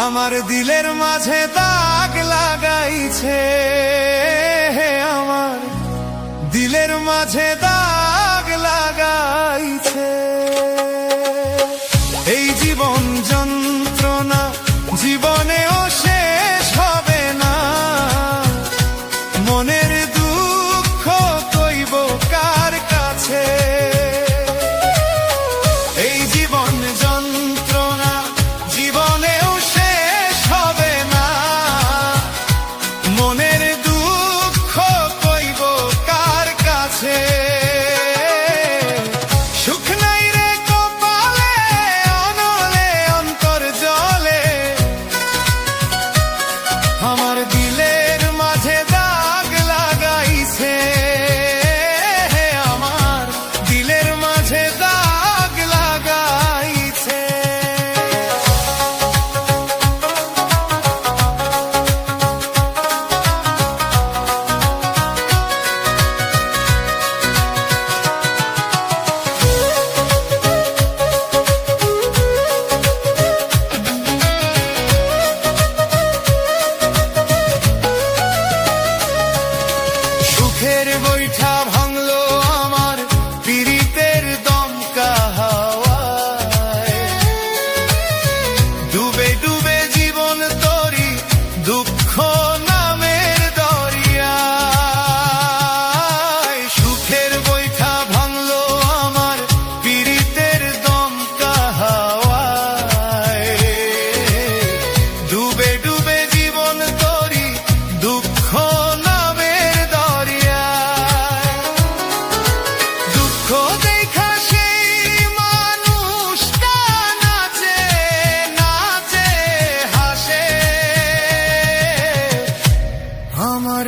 আমার দিলের মাঝে দাগ লাগাইছে, আমার দিলের মাঝে দাগ লাগাইছে। এই জীবন যন্ত্রণা জীবনেও শেষ হবে না, মনের দুঃখ কইব কার কাছে। এই জীবন যন্ত্রণা জীবনেও শেষ হবে না, মনের দুঃখ কইব কার কাছে। সুখ নাই রে কপালে, অনলে অন্তর জলে, আমার দিলের মাঝে দাগ লাগাইছে, আমার দিলের মাঝে দাগ লাগাইছে। সুখের বৈঠা ভাঙলো আমার পীড়িতের দমকা হাওয়ায়, ডুবে ডুবে জীবন তরি দুঃখ নামের দরিয়ায়। সুখের বৈঠা ভাঙলো আমার পীড়িতের দমকা হাওয়ায়, ডুবে ডুবে জীবন তরি দুঃখ নামের দরিয়ায়। দুঃখ দেখা সেই মানুষটা নাচে নাচে হাসে, আমার